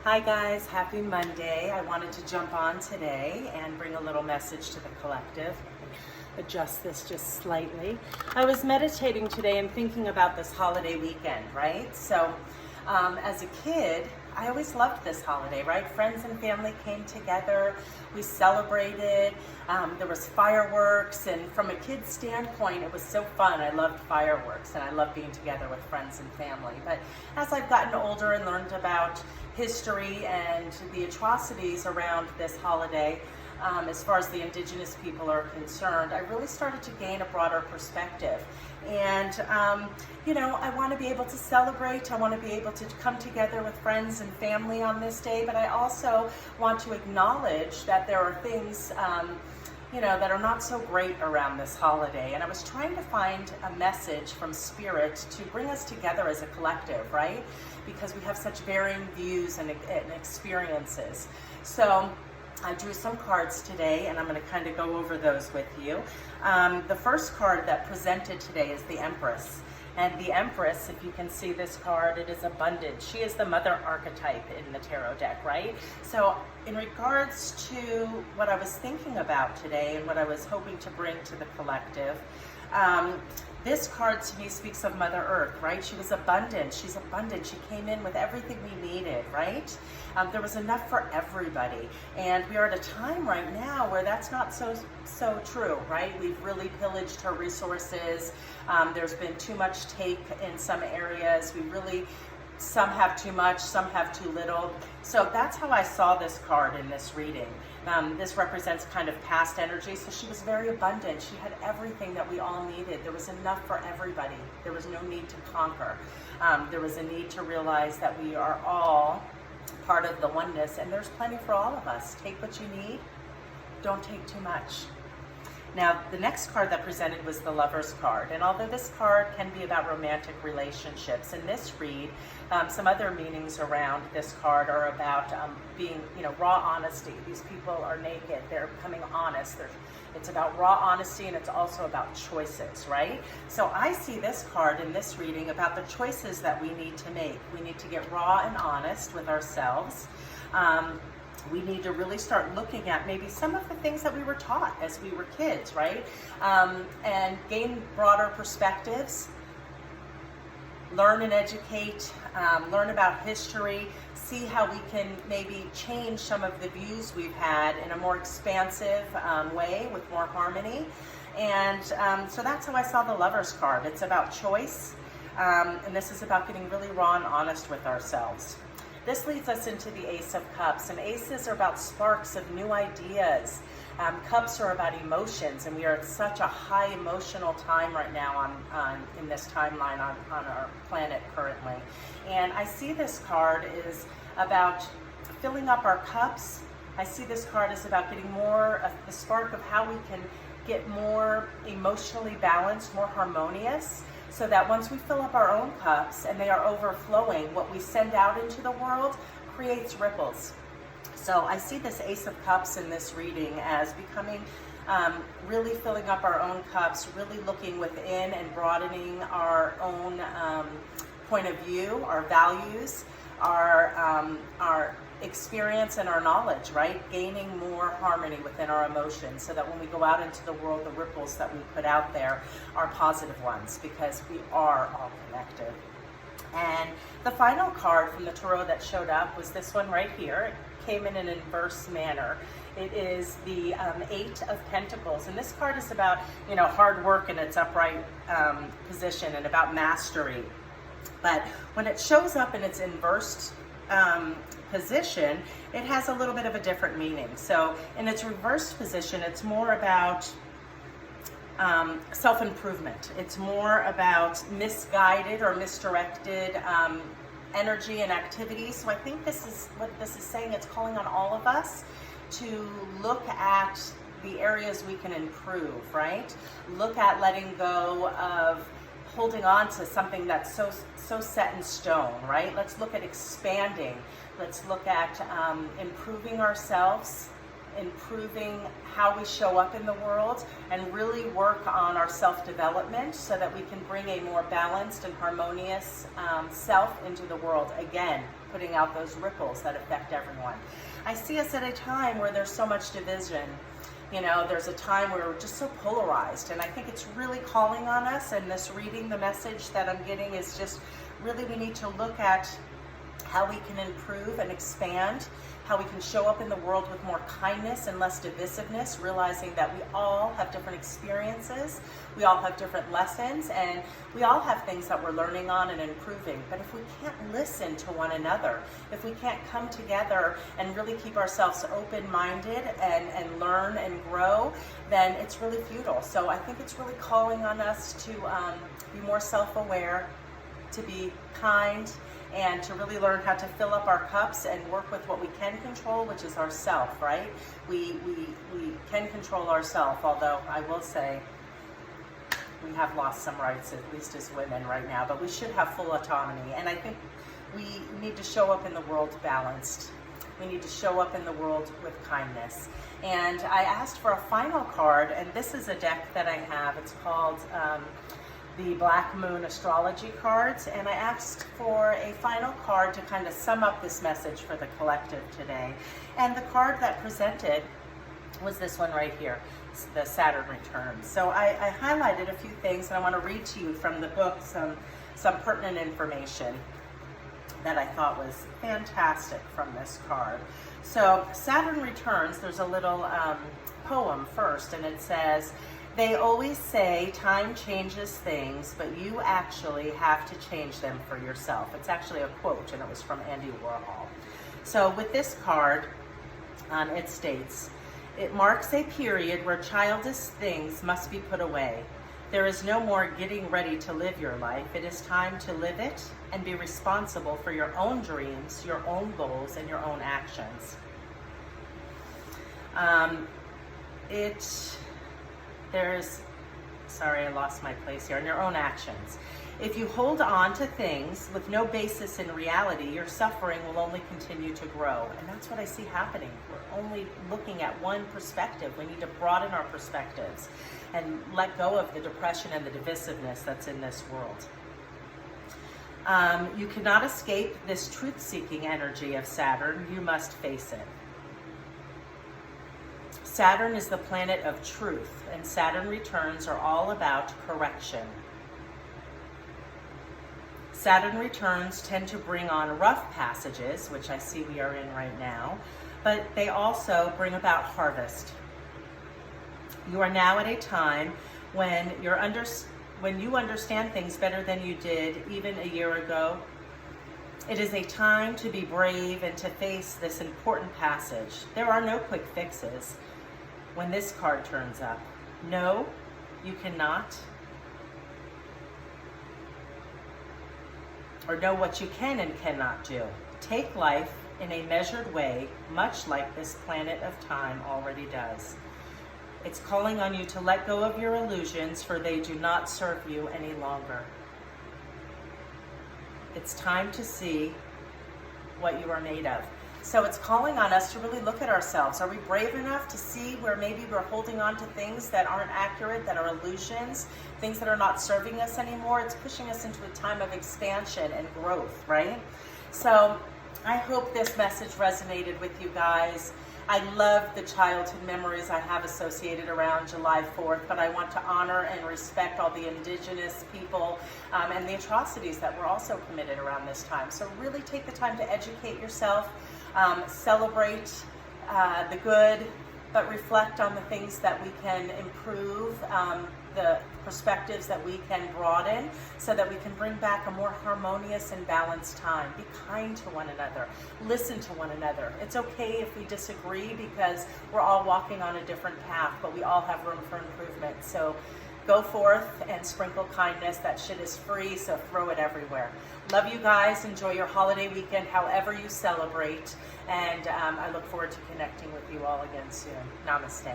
Hi guys, happy Monday. I wanted to jump on today and bring a little message to the collective. Adjust this just slightly. I was meditating today and thinking about this holiday weekend, right? So as a kid, I always loved this holiday, right? Friends and family came together, we celebrated, there was fireworks, and from a kid's standpoint, it was so fun. I loved fireworks and I loved being together with friends and family. But as I've gotten older and learned about history and the atrocities around this holiday, as far as the indigenous people are concerned, I really started to gain a broader perspective. And, I want to be able to celebrate. I want to be able to come together with friends and family on this day, but I also want to acknowledge that there are things, that are not so great around this holiday. And I was trying to find a message from Spirit to bring us together as a collective, right? Because we have such varying views and experiences. So I drew some cards today, and I'm going to kind of go over those with you. The first card that presented today is the Empress. And the Empress, if you can see this card, it is abundant. She is the mother archetype in the tarot deck, right? So in regards to what I was thinking about today and what I was hoping to bring to the collective, this card to me speaks of Mother Earth, right? She was abundant. She's abundant. She came in with everything we needed, right? There was enough for everybody. And we are at a time right now where that's not so true, right? We've really pillaged her resources. There's been too much take in some areas. Some have too much, some have too little. So that's how I saw this card in this reading. This represents kind of past energy. So she was very abundant. She had everything that we all needed. There was enough for everybody. There was no need to conquer. There was a need to realize that we are all part of the oneness, and there's plenty for all of us. Take what you need. Don't take too much. Now, the next card that presented was the Lover's card. And although this card can be about romantic relationships, in this read, some other meanings around this card are about being, raw honesty. These people are naked. They're becoming honest. It's about raw honesty, and it's also about choices, right? So I see this card in this reading about the choices that we need to make. We need to get raw and honest with ourselves. We need to really start looking at maybe some of the things that we were taught as we were kids, right? And gain broader perspectives, learn and educate, learn about history, see how we can maybe change some of the views we've had in a more expansive way with more harmony. And so that's how I saw the Lover's card. It's about choice, and this is about getting really raw and honest with ourselves. This leads us into the Ace of Cups, and aces are about sparks of new ideas. Cups are about emotions, and we are at such a high emotional time right now in this timeline on our planet currently. And I see this card is about filling up our cups. I see this card is about getting more of the spark of how we can get more emotionally balanced, more harmonious, so that once we fill up our own cups and they are overflowing, what we send out into the world creates ripples. So I see this Ace of Cups in this reading as becoming really filling up our own cups, really looking within and broadening our own point of view, our values, our experience and our knowledge, right? Gaining more harmony within our emotions so that when we go out into the world, the ripples that we put out there are positive ones, because we are all connected. And the final card from the tarot that showed up was this one right here. It came in an inverse manner. It is the Eight of Pentacles, and this card is about, hard work in its upright position and about mastery. But when it shows up in its inverse position, it has a little bit of a different meaning. So in its reversed position, it's more about self-improvement. It's more about misguided or misdirected energy and activity. So I think this is what this is saying. It's calling on all of us to look at the areas we can improve, right? Look at letting go of holding on to something that's so set in stone, right? Let's look at expanding. Let's look at improving ourselves, improving how we show up in the world, and really work on our self-development so that we can bring a more balanced and harmonious self into the world. Again, putting out those ripples that affect everyone. I see us at a time where there's so much division. You know, there's a time where we're just so polarized, and I think it's really calling on us, and this reading, the message that I'm getting is just really we need to look at how we can improve and expand, how we can show up in the world with more kindness and less divisiveness, realizing that we all have different experiences, we all have different lessons, and we all have things that we're learning on and improving. But if we can't listen to one another, if we can't come together and really keep ourselves open-minded and learn and grow, then it's really futile. So I think it's really calling on us to be more self-aware, to be kind, and to really learn how to fill up our cups and work with what we can control, which is ourself, right? We can control ourself, although I will say we have lost some rights, at least as women right now, but we should have full autonomy. And I think we need to show up in the world balanced. We need to show up in the world with kindness. And I asked for a final card, and this is a deck that I have. It's called the Black Moon Astrology cards, and I asked for a final card to kind of sum up this message for the collective today. And the card that presented was this one right here, the Saturn return. So I highlighted a few things, and I want to read to you from the book some pertinent information that I thought was fantastic from this card. So Saturn returns, there's a little poem first, and it says, "They always say time changes things, but you actually have to change them for yourself." It's actually a quote, and it was from Andy Warhol. So with this card, it states, "It marks a period where childish things must be put away. There is no more getting ready to live your life. It is time to live it and be responsible for your own dreams, your own goals, and your own actions." Sorry, I lost my place here, in your own actions. If you hold on to things with no basis in reality, your suffering will only continue to grow. And that's what I see happening. We're only looking at one perspective. We need to broaden our perspectives and let go of the depression and the divisiveness that's in this world. You cannot escape this truth-seeking energy of Saturn. You must face it. Saturn is the planet of truth, and Saturn returns are all about correction. Saturn returns tend to bring on rough passages, which I see we are in right now, but they also bring about harvest. You are now at a time when you understand things better than you did even a year ago. It is a time to be brave and to face this important passage. There are no quick fixes. When this card turns up, no, you cannot, or know what you can and cannot do. Take life in a measured way, much like this planet of time already does. It's calling on you to let go of your illusions, for they do not serve you any longer. It's time to see what you are made of. So it's calling on us to really look at ourselves. Are we brave enough to see where maybe we're holding on to things that aren't accurate, that are illusions, things that are not serving us anymore? It's pushing us into a time of expansion and growth, right? So I hope this message resonated with you guys. I love the childhood memories I have associated around July 4th, but I want to honor and respect all the indigenous people and the atrocities that were also committed around this time. So really take the time to educate yourself, celebrate the good, but reflect on the things that we can improve, the perspectives that we can broaden, so that we can bring back a more harmonious and balanced time. Be kind to one another. Listen to one another. It's okay if we disagree, because we're all walking on a different path, but we all have room for improvement. So go forth and sprinkle kindness. That shit is free, so throw it everywhere. Love you guys. Enjoy your holiday weekend, however you celebrate. And I look forward to connecting with you all again soon. Namaste.